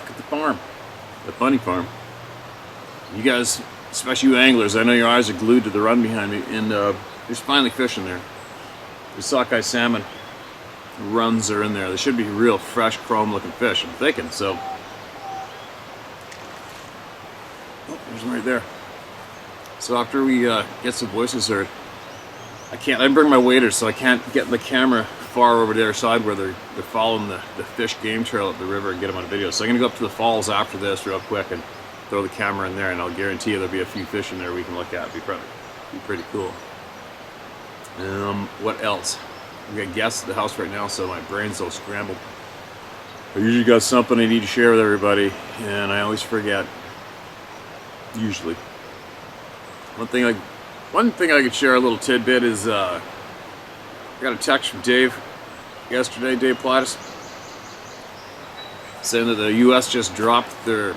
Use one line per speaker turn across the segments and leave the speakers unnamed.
back at the farm, the bunny farm. You guys, especially you anglers, I know your eyes are glued to the run behind me, and there's finally fish in there. The sockeye salmon runs are in there. They should be real fresh, chrome-looking fish, I'm thinking. So, oh, there's one right there. So after we get some voices heard, I didn't bring my waders, so I can't get the camera far over their side where they're following the fish game trail up the river and get them on video. So I'm gonna go up to the falls after this real quick and throw the camera in there, and I'll guarantee you there'll be a few fish in there we can look at. Be pretty cool. What else? I got guests at the house right now, so my brain's all scrambled. I usually got something I need to share with everybody, and I always forget. Usually. One thing I could share, a little tidbit, is I got a text from Dave yesterday, Dave Plattis, saying that the U.S. just dropped their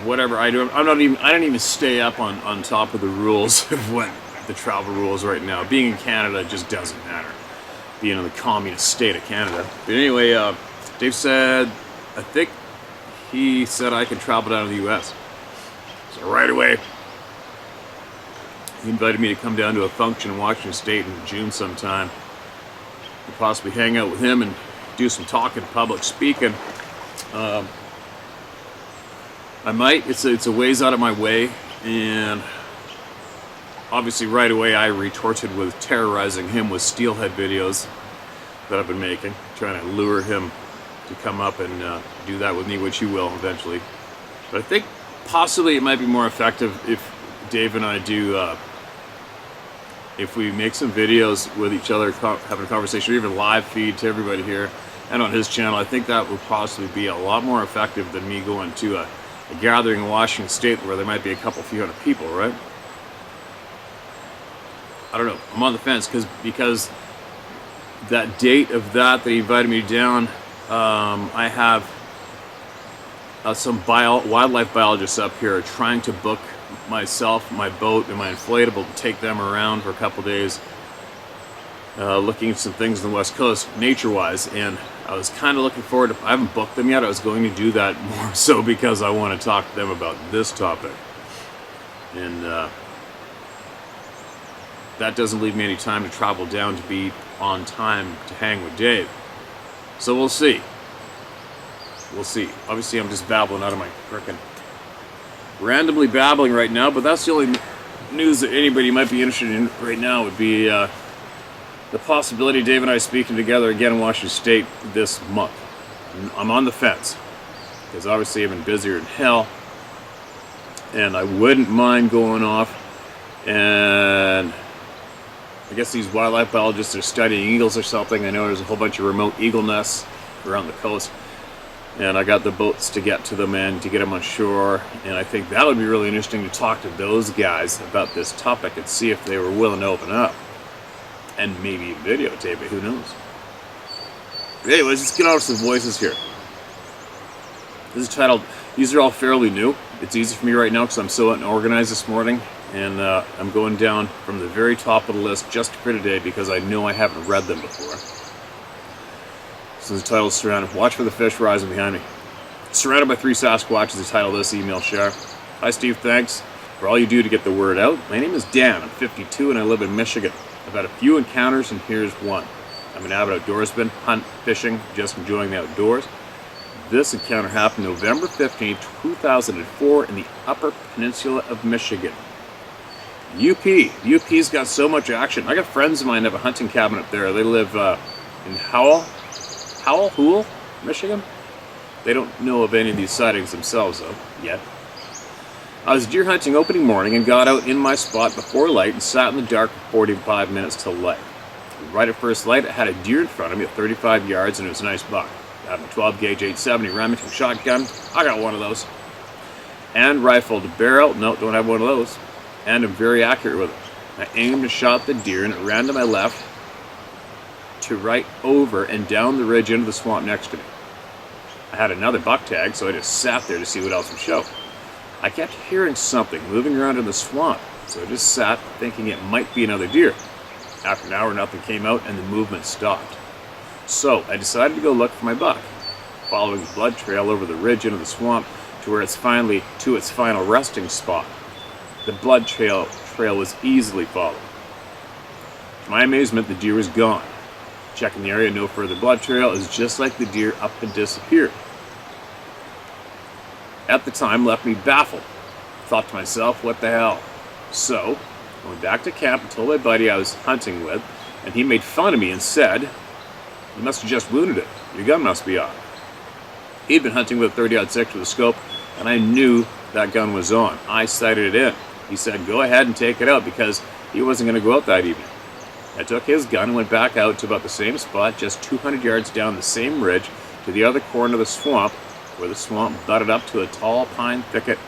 whatever. I don't even stay up on top of the rules of what the travel rules right now. Being in Canada just doesn't matter. Being in the communist state of Canada. But anyway, Dave said, I think he said I can travel down to the U.S. So right away, he invited me to come down to a function in Washington State in June sometime. To possibly hang out with him and do some talking, public speaking. I might. It's a ways out of my way, and obviously right away I retorted with terrorizing him with steelhead videos that I've been making, trying to lure him to come up and do that with me, which he will eventually. But I think possibly it might be more effective if Dave and I do, if we make some videos with each other, having a conversation, or even live feed to everybody here and on his channel. I think that would possibly be a lot more effective than me going to a gathering in Washington State where there might be a few hundred people, right? I don't know. I'm on the fence because that date of that he invited me down, I have some wildlife biologists up here trying to book myself, my boat, and my inflatable to take them around for a couple days, looking at some things on the West Coast, nature-wise, and I was kind of looking forward to. I haven't booked them yet. I was going to do that more so because I want to talk to them about this topic, and that doesn't leave me any time to travel down to be on time to hang with Dave. So we'll see. We'll see. Obviously, I'm just babbling out of my frickin' randomly babbling right now, but that's the only news that anybody might be interested in right now would be the possibility of Dave and I speaking together again in Washington State this month. I'm on the fence because obviously I've been busier than hell, and I wouldn't mind going off, and I guess these wildlife biologists are studying eagles or something. I know there's a whole bunch of remote eagle nests around the coast, and I got the boats to get to them and to get them on shore, and I think that would be really interesting to talk to those guys about this topic and see if they were willing to open up and maybe videotape it, who knows. But anyways, let's get on with some voices here. This is titled, these are all fairly new. It's easy for me right now because I'm so unorganized this morning, and I'm going down from the very top of the list just for today because I know I haven't read them before. So the title is Surrounded. Watch for the fish rising behind me. Surrounded by 3 Sasquatches, the title of this email share. Hi Steve, thanks for all you do to get the word out. My name is Dan, I'm 52 and I live in Michigan. I've had a few encounters and here's one. I'm an avid outdoorsman, hunt, fishing, just enjoying the outdoors. This encounter happened November 15, 2004 in the Upper Peninsula of Michigan. UP's got so much action. I got friends of mine that have a hunting cabin up there. They live in Howell, Michigan. They don't know of any of these sightings themselves though, yet. I was deer hunting opening morning and got out in my spot before light and sat in the dark for 45 minutes till light. Right at first light, I had a deer in front of me at 35 yards and it was a nice buck. I have a 12 gauge 870 Remington shotgun. I got one of those. And rifled barrel. No, don't have one of those. And I'm very accurate with it. I aimed and shot the deer and it ran to my left, to right, over, and down the ridge into the swamp next to me. I had another buck tag, so I just sat there to see what else would show. I kept hearing something moving around in the swamp, so I just sat thinking it might be another deer. After an hour, nothing came out and the movement stopped. So I decided to go look for my buck. following the blood trail over the ridge into the swamp to where it's finally to its final resting spot. The blood trail was easily followed. To my amazement, the deer was gone. Checking the area, no further blood trail, is just like the deer up and disappeared. At the time, left me baffled. Thought to myself, what the hell? So, I went back to camp and told my buddy I was hunting with, and he made fun of me and said, "You must have just wounded it. Your gun must be off." He'd been hunting with a 30-06 with a scope, and I knew that gun was on. I sighted it in. He said, "Go ahead and take it out," because he wasn't going to go out that evening. I took his gun and went back out to about the same spot, just 200 yards down the same ridge, to the other corner of the swamp, where the swamp butted up to a tall pine thicket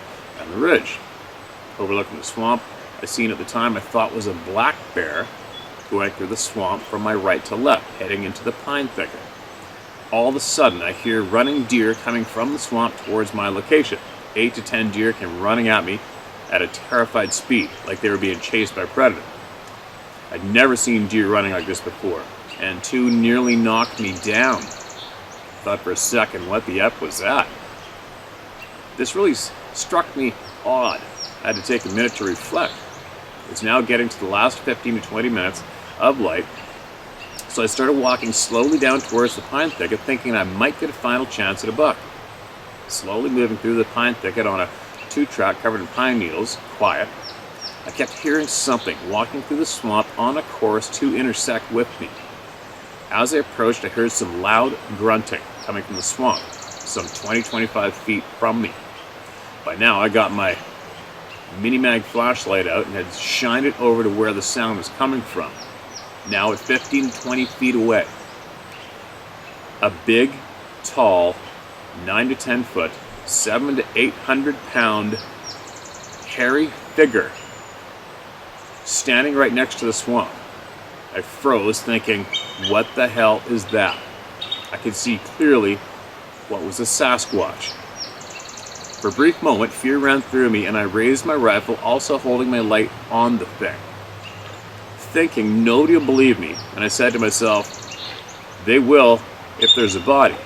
and the ridge. Overlooking the swamp, I seen at the time I thought was a black bear going through the swamp from my right to left, heading into the pine thicket. All of a sudden, I hear running deer coming from the swamp towards my location. 8 to 10 deer came running at me at a terrified speed, like they were being chased by a predator. I'd never seen deer running like this before, and 2 nearly knocked me down. Thought for a second, what the F was that? This really struck me odd. I had to take a minute to reflect. It's now getting to the last 15 to 20 minutes of light, so I started walking slowly down towards the pine thicket, thinking I might get a final chance at a buck. Slowly moving through the pine thicket on a 2-track covered in pine needles, quiet, I kept hearing something walking through the swamp on a course to intersect with me. As I approached, I heard some loud grunting coming from the swamp, some 20-25 feet from me. By now, I got my mini-mag flashlight out and had shined it over to where the sound was coming from, now at 15 to 20 feet away. A big, tall, 9 to 10 foot, 700 to 800 pound, hairy figure standing right next to the swamp. I froze, thinking, what the hell is that? I could see clearly what was a Sasquatch. For a brief moment, fear ran through me, and I raised my rifle, also holding my light on the thing. Thinking nobody will believe me, and I said to myself, they will if there's a body.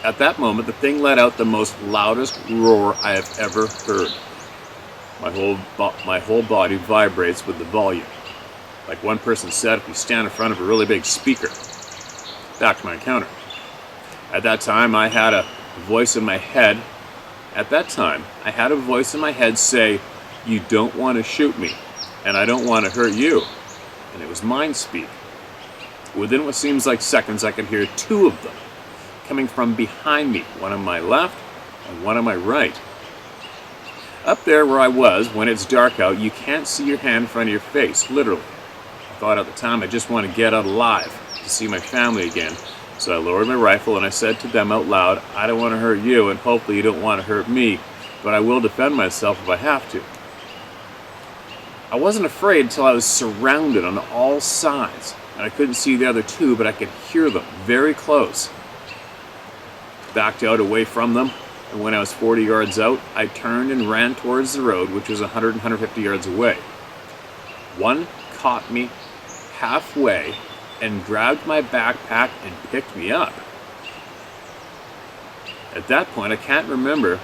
At that moment, the thing let out the most loudest roar I have ever heard. My whole body vibrates with the volume. Like one person said, if you stand in front of a really big speaker. Back to my encounter. At that time, I had a voice in my head. Say, "You don't want to shoot me, and I don't want to hurt you." And it was mind speak. Within what seems like seconds, I could hear 2 of them coming from behind me, one on my left and one on my right. Up there where I was, when it's dark out, you can't see your hand in front of your face, literally. I thought at the time I just want to get out alive, to see my family again. So I lowered my rifle and I said to them out loud, "I don't want to hurt you, and hopefully you don't want to hurt me, but I will defend myself if I have to." I wasn't afraid until I was surrounded on all sides, and I couldn't see the other 2, but I could hear them very close. Backed out away from them, and when I was 40 yards out, I turned and ran towards the road, which was 150 yards away. One caught me halfway and grabbed my backpack and picked me up. At that point, I can't remember,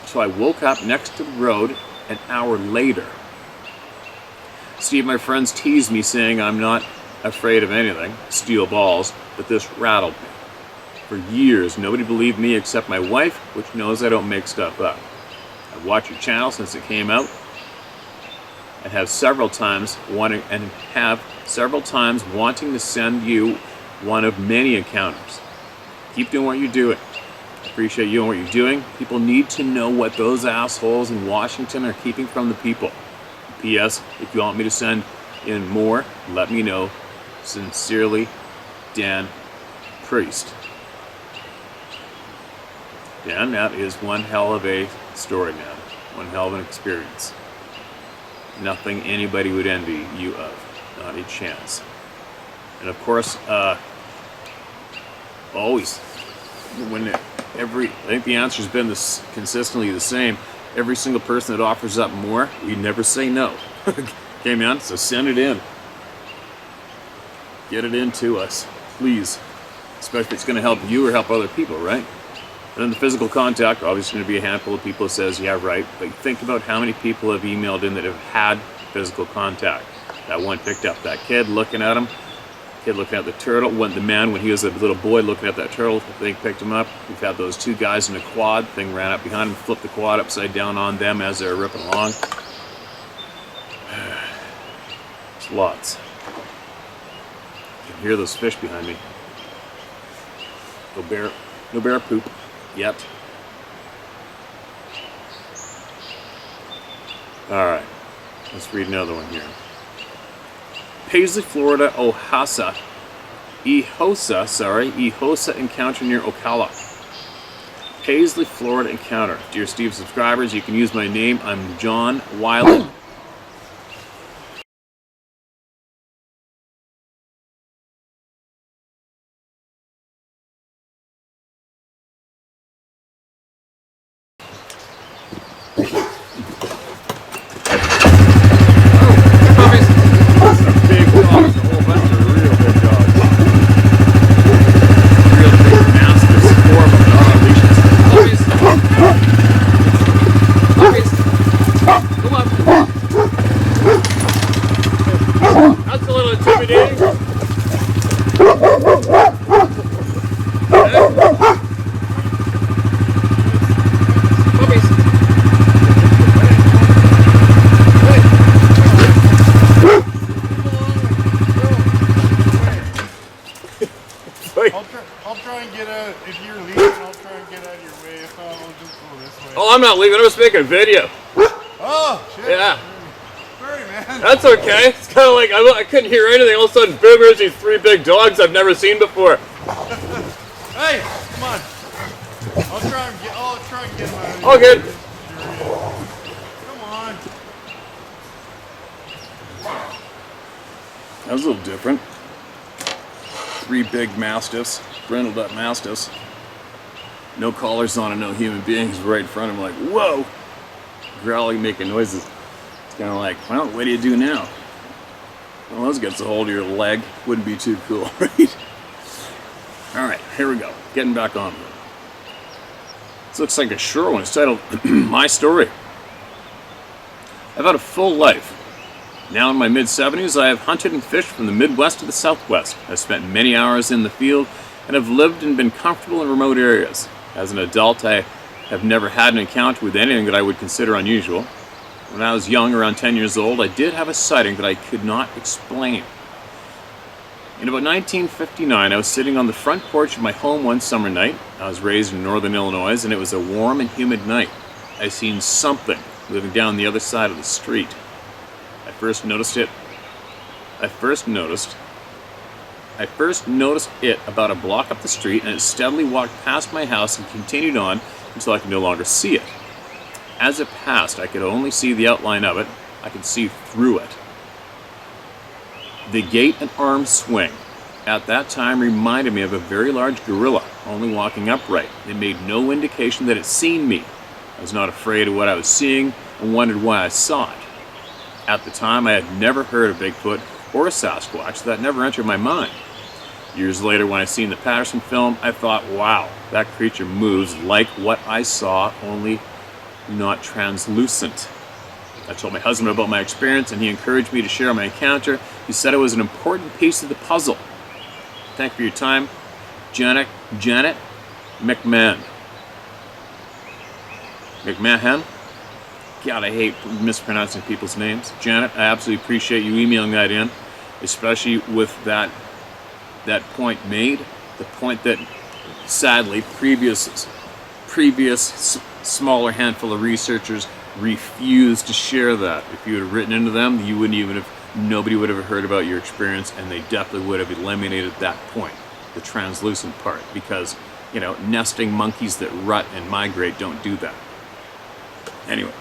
so I woke up next to the road an hour later. Steve, my friends, teased me saying I'm not afraid of anything, steel balls, but this rattled me. For years, nobody believed me except my wife, which knows I don't make stuff up. I've watched your channel since it came out, and have several times wanting to send you one of many encounters. Keep doing what you're doing. I appreciate you and what you're doing. People need to know what those assholes in Washington are keeping from the people. P.S. If you want me to send in more, let me know. Sincerely, Dan Priest. Dan, that is one hell of a story, man. One hell of an experience. Nothing anybody would envy you of. Not a chance. And of course, always, I think the answer's been consistently the same. Every single person that offers up more, we never say no. Okay, man, so send it in. Get it into us, please. Especially if it's going to help you or help other people, right? And then the physical contact, obviously going to be a handful of people that says, yeah, right. But think about how many people have emailed in that have had physical contact. That one picked up that kid looking at him. Kid looking at the turtle. When the man, when he was a little boy looking at that turtle, thing picked him up. We've had those two guys in a quad. Thing ran up behind him, flipped the quad upside down on them as they were ripping along. There's lots. I can hear those fish behind me. No bear poop yet. Alright, let's read another one here. Paisley, Florida, Ehosa encounter near Ocala. Paisley, Florida encounter. Dear Steve subscribers, you can use my name. I'm John Wiley.
I'll try and get out, if you're leaving, I'll try and get out of your way. If not, I'll just go this way.
Oh, I'm not leaving. I'm just making a video.
Oh, shit.
Yeah.
Sorry, man.
That's okay. It's kind of like I couldn't hear anything. All of a sudden, boom, there's these three big dogs I've never seen before.
Hey, come on. I'll try and get him out of here.
All good.
Come on.
That was a little different. Three big mastiffs, brindled up mastiffs. No collars on and no human beings right in front of him, like, whoa! Growling, making noises. It's kind of like, well, what do you do now? Well, this gets a hold of your leg. Wouldn't be too cool, right? Alright, here we go. Getting back on with it. This looks like a short one. It's titled, My Story. I've had a full life. Now in my mid-70s, I have hunted and fished from the Midwest to the Southwest. I've spent many hours in the field and have lived and been comfortable in remote areas. As an adult, I have never had an encounter with anything that I would consider unusual. When I was young, around 10 years old, I did have a sighting that I could not explain. In about 1959, I was sitting on the front porch of my home one summer night. I was raised in northern Illinois, and it was a warm and humid night. I seen something moving down the other side of the street. I first noticed it about a block up the street, and it steadily walked past my house and continued on until I could no longer see it. As it passed, I could only see the outline of it. I could see through it. The gait and arm swing at that time reminded me of a very large gorilla, only walking upright. It made no indication that it seen me. I was not afraid of what I was seeing and wondered why I saw it. At the time, I had never heard of Bigfoot or a Sasquatch, so that never entered my mind. Years later, when I seen the Patterson film, I thought, wow, that creature moves like what I saw, only not translucent. I told my husband about my experience, and he encouraged me to share my encounter. He said it was an important piece of the puzzle. Thank you for your time, Janet McMahon. McMahon? God, I hate mispronouncing people's names. Janet, I absolutely appreciate you emailing that in, especially with that point made. The point that, sadly, previous smaller handful of researchers refused to share that. If you had written into them, you wouldn't even have, nobody would have heard about your experience, and they definitely would have eliminated that point, the translucent part, because, you know, nesting monkeys that rut and migrate don't do that. Anyway.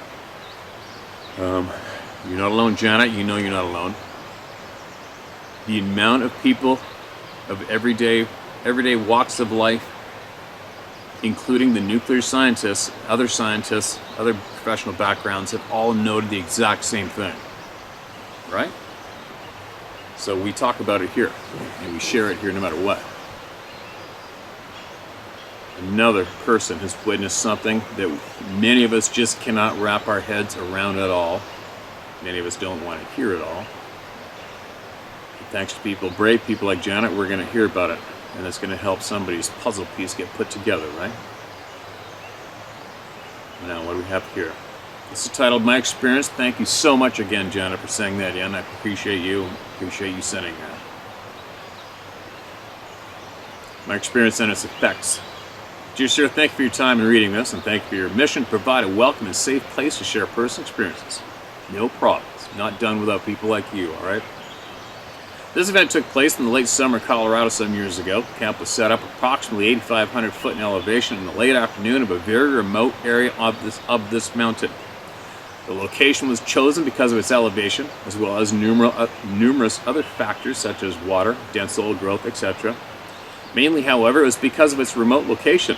You're not alone, Janet. You know you're not alone. The amount of people of everyday walks of life, including the nuclear scientists, other professional backgrounds, have all noted the exact same thing. Right? So we talk about it here, and we share it here no matter what. Another person has witnessed something that many of us just cannot wrap our heads around at all. Many of us don't want to hear it all. But thanks to people, brave people like Janet, we're going to hear about it, and it's going to help somebody's puzzle piece get put together, right? Now, what do we have here? This is titled My Experience. Thank you so much again, Janet, for saying that in. I appreciate you. Appreciate you sending that. My experience and its effects. Dear sir, thank you for your time in reading this, and thank you for your mission to provide a welcome and safe place to share personal experiences. No problems. Not done without people like you, alright? This event took place in the late summer of Colorado some years ago. Camp was set up approximately 8,500 foot in elevation in the late afternoon of a very remote area of this mountain. The location was chosen because of its elevation, as well as numerous other factors such as water, dense old growth, etc. Mainly, however, it was because of its remote location.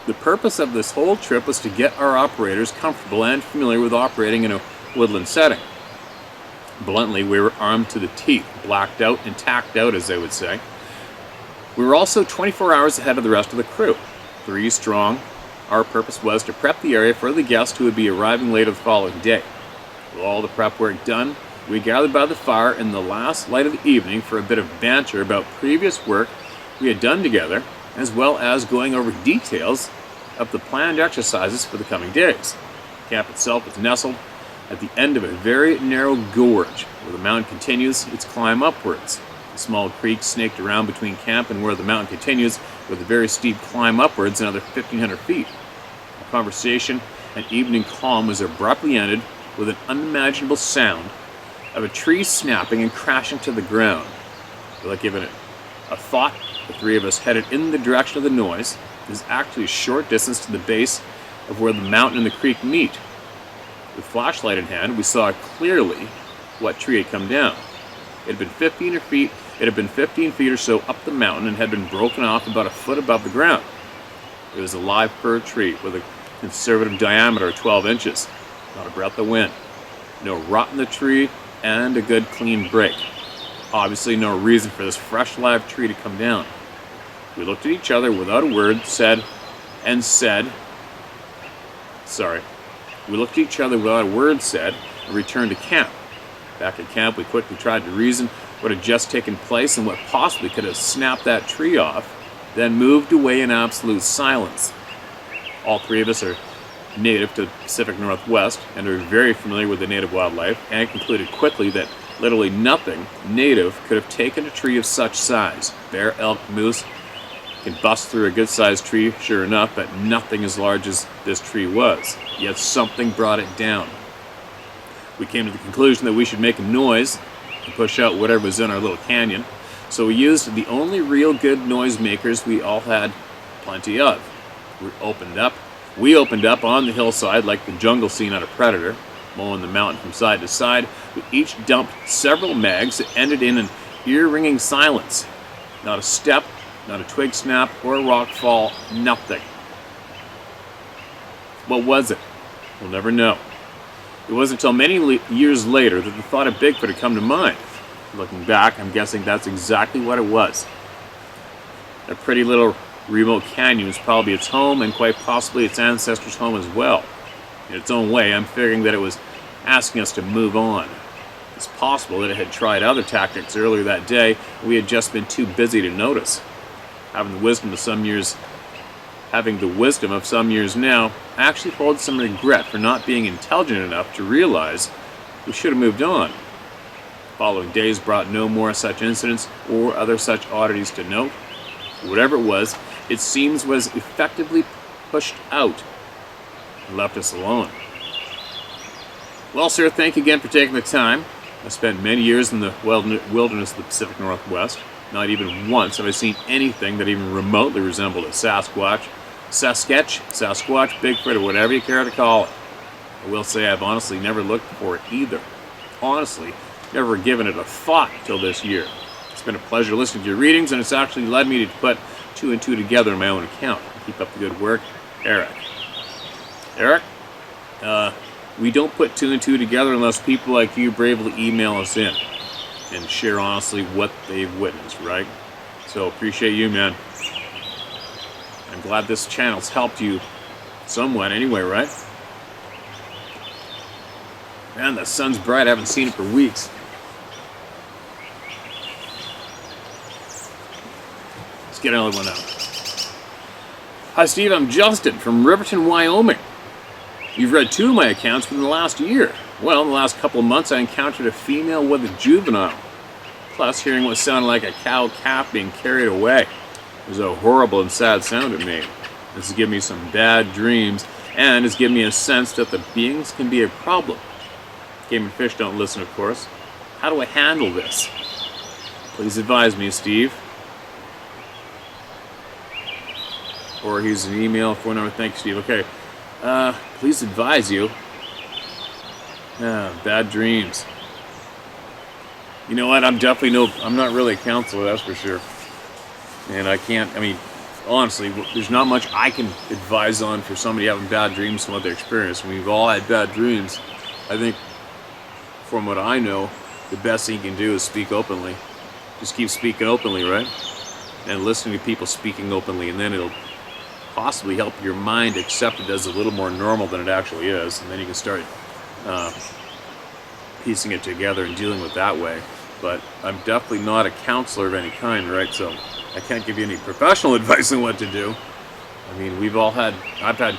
The purpose of this whole trip was to get our operators comfortable and familiar with operating in a woodland setting. Bluntly, we were armed to the teeth, blacked out and tacked out, as they would say. We were also 24 hours ahead of the rest of the crew, 3 strong. Our purpose was to prep the area for the guests who would be arriving later the following day. With all the prep work done, we gathered by the fire in the last light of the evening for a bit of banter about previous work we had done together, as well as going over details of the planned exercises for the coming days. The camp itself was nestled at the end of a very narrow gorge where the mountain continues its climb upwards. A small creek snaked around between camp and where the mountain continues with a very steep climb upwards another 1,500 feet. Our conversation and evening calm was abruptly ended with an unimaginable sound of a tree snapping and crashing to the ground. Without giving it a thought, the 3 of us headed in the direction of the noise. It was actually a short distance to the base of where the mountain and the creek meet. With flashlight in hand, we saw clearly what tree had come down. It had been 15 feet or so up the mountain and had been broken off about a foot above the ground. It was a live fir tree with a conservative diameter of 12 inches. Not a breath of wind. No rot in the tree, and a good clean break. Obviously no reason for this fresh live tree to come down. We looked at each other without a word, We looked at each other without a word said, and returned to camp. Back at camp, we quickly tried to reason what had just taken place and what possibly could have snapped that tree off, then moved away in absolute silence. All 3 of us are native to the Pacific Northwest and are very familiar with the native wildlife, and concluded quickly that literally nothing native could have taken a tree of such size. Bear, elk, moose can bust through a good-sized tree, sure enough, but nothing as large as this tree was. Yet something brought it down. We came to the conclusion that we should make a noise to push out whatever was in our little canyon, so we used the only real good noisemakers we all had plenty of. We opened up on the hillside like the jungle scene on a Predator, mowing the mountain from side to side. We each dumped several mags that ended in an ear-ringing silence. Not a step, not a twig snap, or a rock fall, nothing. What was it? We'll never know. It wasn't until many years later that the thought of Bigfoot had come to mind. Looking back, I'm guessing that's exactly what it was. A pretty little remote canyon was probably its home, and quite possibly its ancestors' home as well. In its own way, I'm figuring that it was asking us to move on. It's possible that it had tried other tactics earlier that day, and we had just been too busy to notice. Having the wisdom of some years now, I actually hold some regret for not being intelligent enough to realize we should have moved on. The following days brought no more such incidents or other such oddities to note. Whatever it was, it seems was effectively pushed out and left us alone. Well, sir, thank you again for taking the time. I spent many years in the wilderness of the Pacific Northwest. Not even once have I seen anything that even remotely resembled a Sasquatch, Bigfoot, or whatever you care to call it. I will say I've honestly never looked for it either. Honestly, never given it a thought till this year. It's been a pleasure listening to your readings, and it's actually led me to put 2 and 2 together on my own account. Keep up the good work, Eric. Eric? We don't put 2 and 2 together unless people like you bravely email us in. and share honestly what they've witnessed, right? So appreciate you, man. I'm glad this channel's helped you somewhat anyway, right? Man, the sun's bright. I haven't seen it for weeks. Let's get another one out. Hi, Steve. I'm Justin from Riverton, Wyoming. You've read 2 of my accounts within the last year. Well, in the last couple of months, I encountered a female with a juvenile. Plus, hearing what sounded like a cow calf being carried away. It was a horrible and sad sound it made. This has given me some bad dreams, and has given me a sense that the beings can be a problem. Game and fish don't listen, of course. How do I handle this? Please advise me, Steve. Or here's an email, phone number. Thanks, Steve. Okay. Please advise you. Bad dreams. You know what? I'm not really a counselor, that's for sure. And I can't, honestly, there's not much I can advise on for somebody having bad dreams from what they experience. We've all had bad dreams. I think, from what I know, the best thing you can do is speak openly. Just keep speaking openly, right? And listening to people speaking openly, and then it'll possibly help your mind accept it as a little more normal than it actually is, and then you can start piecing it together and dealing with that way. But I'm definitely not a counselor of any kind, right? So I can't give you any professional advice on what to do. I've had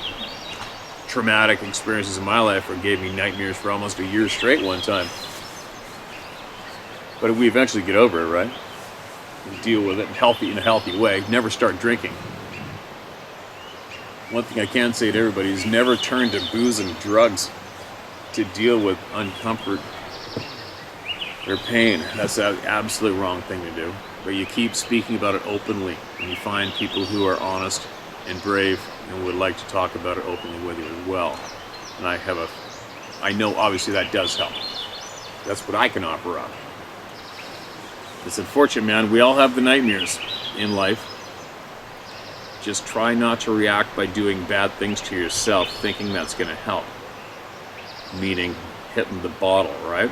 traumatic experiences in my life where it gave me nightmares for almost a year straight one time. But we eventually get over it, right? And deal with it in a healthy way. Never start drinking. One thing I can say to everybody is never turn to booze and drugs to deal with uncomfort or pain. That's the absolute wrong thing to do. But you keep speaking about it openly, and you find people who are honest and brave and would like to talk about it openly with you as well. And I know obviously that does help. That's what I can offer up. It's unfortunate, man. We all have the nightmares in life. Just try not to react by doing bad things to yourself, thinking that's going to help. Meaning hitting the bottle, right?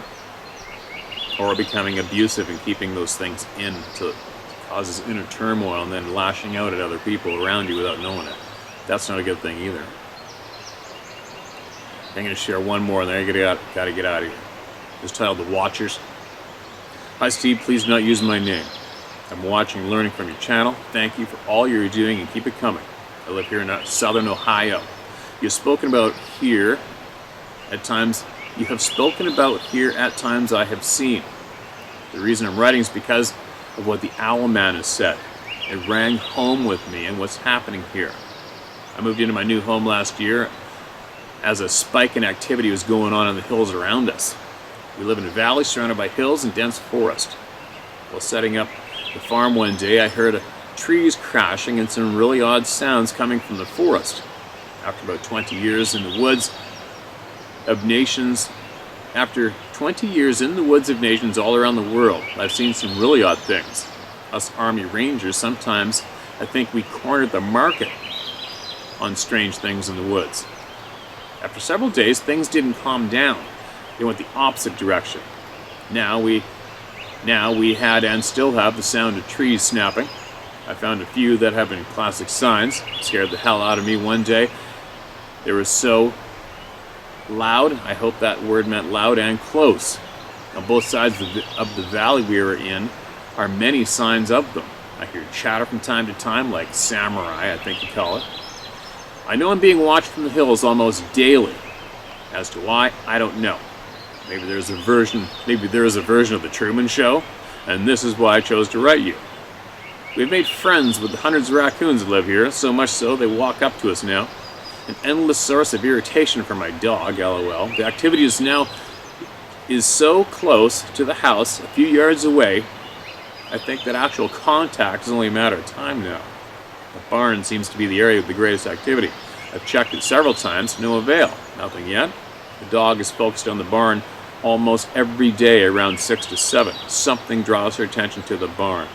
Or becoming abusive and keeping those things in to causes inner turmoil and then lashing out at other people around you without knowing it. That's not a good thing either. I'm going to share one more and then I gotta get out of here. It's titled The Watchers. Hi Steve, please do not use my name. I'm watching and learning from your channel. Thank you for all you're doing and keep it coming. I live here in southern Ohio. You've spoken about here at times. You have spoken about here at times I have seen. The reason I'm writing is because of what the Owl Man has said. It rang home with me and what's happening here. I moved into my new home last year as a spike in activity was going on in the hills around us. We live in a valley surrounded by hills and dense forest. While setting up the farm one day, I heard trees crashing and some really odd sounds coming from the forest. After about 20 years in the woods of nations, all around the world, I've seen some really odd things. Us Army Rangers, sometimes I think we cornered the market on strange things in the woods. After several days, things didn't calm down. They went the opposite direction. Now we had and still have the sound of trees snapping. I found a few that have been classic signs. It scared the hell out of me one day. They were so loud, I hope that word meant loud and close. On both sides of the valley we were in are many signs of them. I hear chatter from time to time, like samurai, I think you call it. I know I'm being watched from the hills almost daily. As to why, I don't know. Maybe there is a version of the Truman Show, and this is why I chose to write you. We've made friends with the hundreds of raccoons that live here, so much so they walk up to us now. An endless source of irritation for my dog, LOL. The activity is so close to the house, a few yards away, I think that actual contact is only a matter of time now. The barn seems to be the area of the greatest activity. I've checked it several times, no avail. Nothing yet. The dog is focused on the barn almost every day around 6 to 7. Something draws her attention to the barn.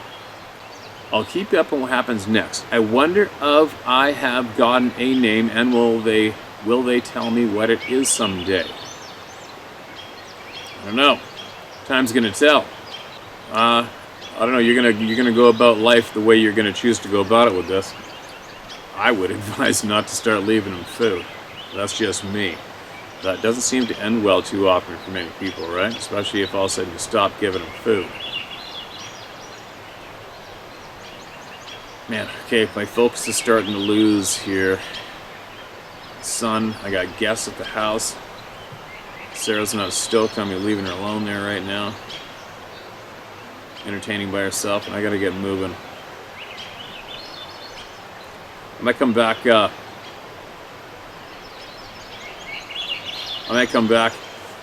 I'll keep you up on what happens next. I wonder if I have gotten a name and will they tell me what it is someday? I don't know. Time's gonna tell. I don't know. You're gonna go about life the way you're gonna choose to go about it with this. I would advise not to start leaving them food. That's just me. That doesn't seem to end well too often for many people, right? Especially if all of a sudden you stop giving them food. Man, okay, my focus is starting to lose here. Sun, I got guests at the house. Sarah's not stoked on me leaving her alone there right now. Entertaining by herself, and I gotta get moving. I might come back,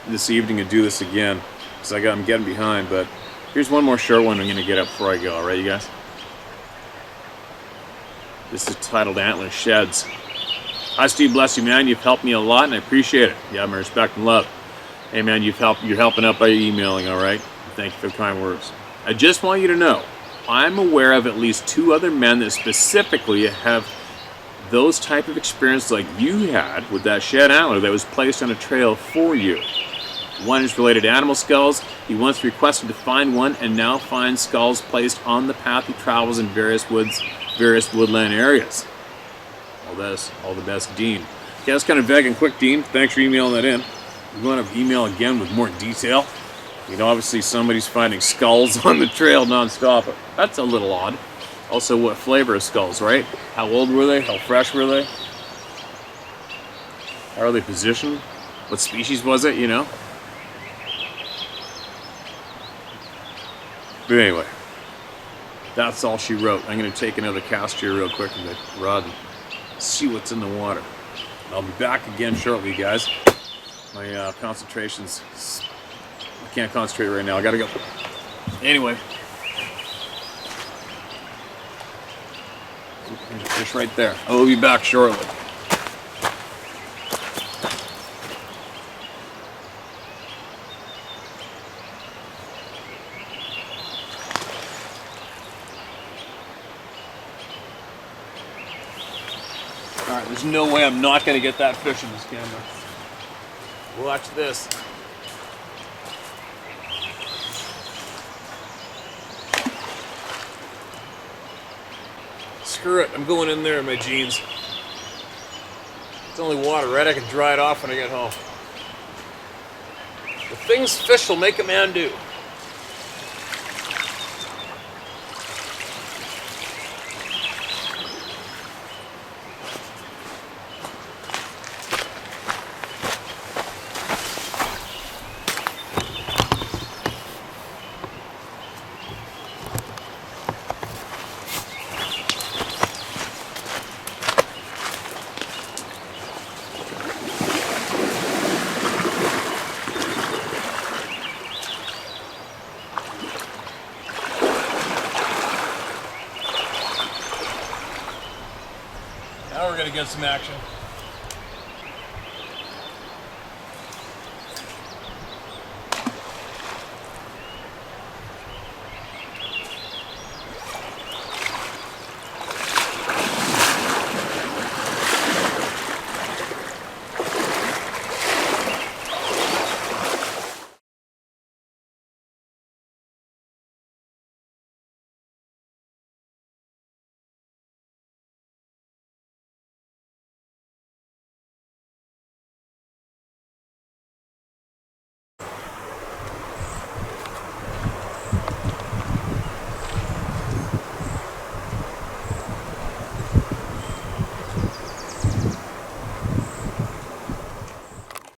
this evening and do this again, because I'm getting behind, but here's one more short one I'm gonna get up before I go, alright you guys? This is titled Antler Sheds. Hi Steve, bless you man, you've helped me a lot and I appreciate it. You have my respect and love. Hey man, you're helping out by emailing, alright? Thank you for the kind words. I just want you to know, I'm aware of at least 2 other men that specifically have those type of experience like you had with that shed antler that was placed on a trail for you. One is related to animal skulls. He once requested to find one and now finds skulls placed on the path he travels in various woodland areas. All the best, Dean. Okay, that's kind of vague and quick, Dean. Thanks for emailing that in. You want to email again with more detail? You know, obviously somebody's finding skulls on the trail non-stop. That's a little odd. Also, what flavor of skulls, right? How old were they? How fresh were they? How are they positioned? What species was it, you know? But anyway, that's all she wrote. I'm going to take another cast here real quick in the rod and see what's in the water. I'll be back again shortly, guys. My concentration's... I can't concentrate right now. I gotta go. Anyway. There's a fish right there. I will be back shortly. Alright, there's no way I'm not gonna get that fish in this camera. Watch this. Screw it, I'm going in there in my jeans. It's only water, right? I can dry it off when I get home. The things fish will make a man do. Now we're gonna get some action.